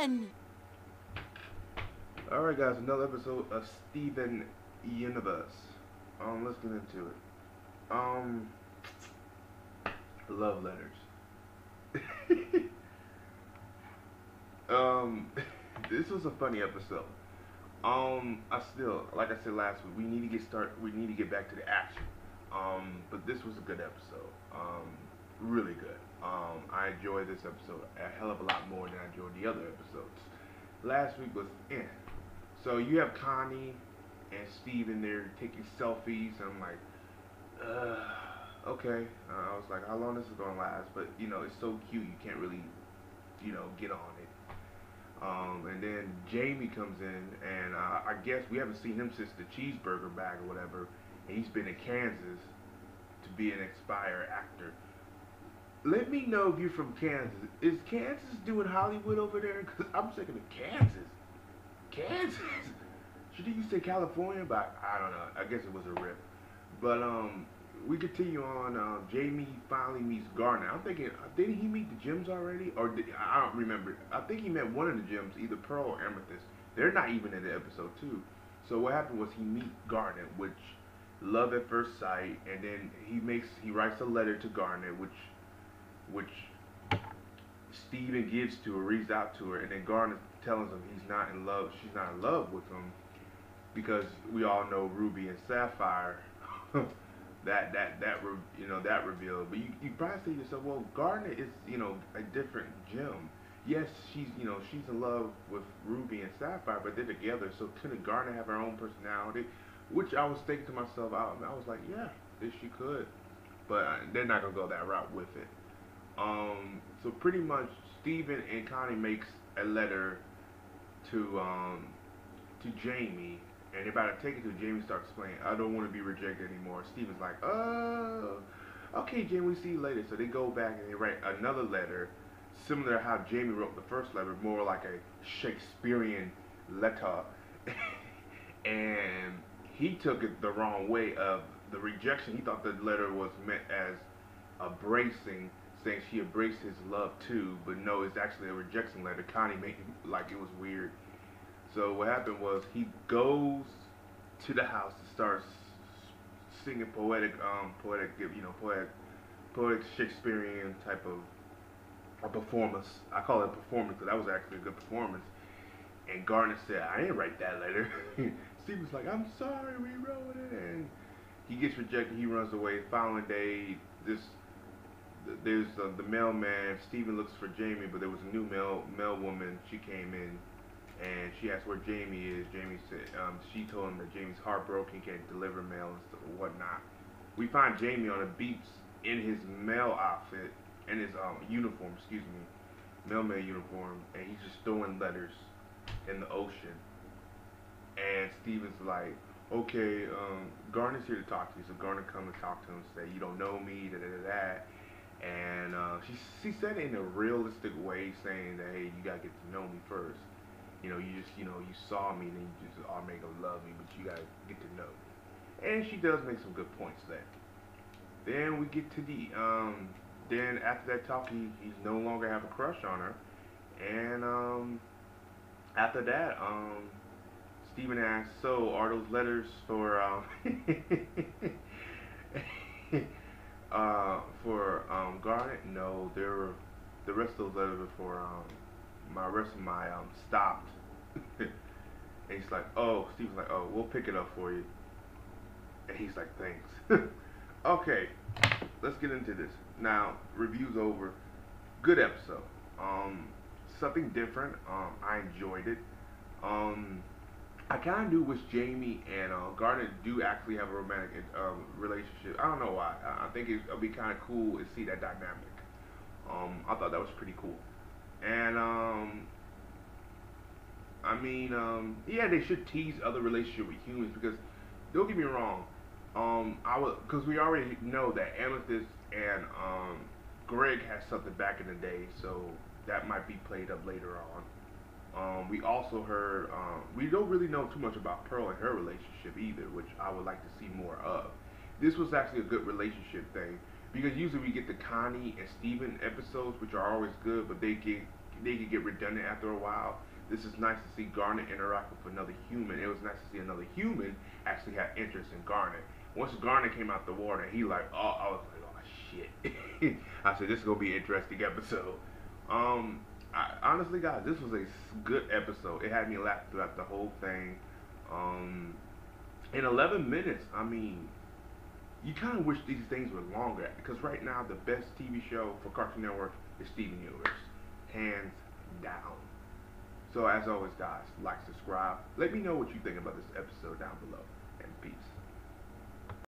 on? Alright guys, another episode of Steven Universe. Let's get into it. Um Love letters. um this was a funny episode. I still, like I said last week, we need to get back to the action. But this was a good episode. Really good. I enjoyed this episode a hell of a lot more than I enjoyed the other episodes. Last week was So you have Connie and Steve in there taking selfies, and I'm like, okay. I was like, how long this is gonna last? But it's so cute, you can't really, get on it. And then Jamie comes in, and I guess we haven't seen him since the cheeseburger bag or whatever, and he's been in Kansas to be an expired actor. Let me know if you're from Kansas. Is Kansas doing Hollywood over there? Because I'm thinking of Kansas. Kansas? Should you say California? But I don't know. I guess it was a rip. But we continue on. Jamie finally meets Garner. I'm thinking, didn't he meet the gems already? I don't remember. I think he met one of the gems, either Pearl or Amethyst. They're not even in the episode too. So what happened was he meet Garnet, which love at first sight, and then he writes a letter to Garnet, which Steven gives to her, reads out to her, and then Garnet tells him he's not in love. She's not in love with him because we all know Ruby and Sapphire. that reveal. But you probably say to yourself, well, Garnet is a different gem. Yes, she's in love with Ruby and Sapphire, but they're together. So couldn't Garnet have her own personality? Which I was thinking to myself, I was like, yeah, if she could, but they're not gonna go that route with it. So pretty much, Steven and Connie makes a letter to Jamie, and they're about to take it to Jamie. Starts explaining, I don't want to be rejected anymore. Steven's like, oh, okay, Jamie, we see you later. So they go back and they write another letter, similar to how Jamie wrote the first letter, more like a Shakespearean letter. And he took it the wrong way of the rejection. He thought the letter was meant as a bracing, saying she embraced his love too, but no, it's actually a rejection letter. Connie made him like it was weird. So what happened was he goes to the house and starts singing poetic Shakespearean type of a performance. I call it a performance because that was actually a good performance. And Garner said, I didn't write that letter. Steve was like, I'm sorry, we wrote it. And he gets rejected. He runs away. The following day, there's the mailman. Steven looks for Jamie, but there was a new mail woman. She came in, and she asked where Jamie is. Jamie said, she told him that Jamie's heartbroken, can't deliver mail and stuff and whatnot. We find Jamie on the beach in his mail outfit, in his uniform, mailman uniform, and he's just throwing letters in the ocean. And Steven's like, okay, Garner's here to talk to you. So Garner come and talk to him and say, you don't know me, da da da da. And she said it in a realistic way, saying that, hey, you gotta get to know me first. You saw me, and then you just automatically love me, but you gotta get to know me. And she does make some good points there. Then we get to then after that talk, he's no longer have a crush on her. And after that, Steven asks, so are those letters for Garnet? No, the rest of those letters are for my stopped. And he's like, oh, Steven's like, oh, we'll pick it up for you. And he's like, thanks. Okay, let's get into this. Now, review's over. Good episode. Something different. I enjoyed it. I kind of do wish Jamie and Garnet do actually have a romantic relationship. I don't know why. I think it'll be kind of cool to see that dynamic. I thought that was pretty cool. And yeah, they should tease other relationship with humans because don't get me wrong. Because we already know that Amethyst and Greg had something back in the day, so that might be played up later on. We also heard, we don't really know too much about Pearl and her relationship either, which I would like to see more of. This was actually a good relationship thing, because usually we get the Connie and Steven episodes, which are always good, but they they could get redundant after a while. This is nice to see Garnet interact with another human. It was nice to see another human actually have interest in Garnet. Once Garnet came out the water, he like, oh, I was like, oh shit. I said this is gonna be an interesting episode. Honestly, guys, this was a good episode. It had me laugh throughout the whole thing. In 11 minutes, I mean, you kind of wish these things were longer because right now the best TV show for Cartoon Network is Steven Universe, hands down. So as always, guys, like, subscribe. Let me know what you think about this episode down below, and peace.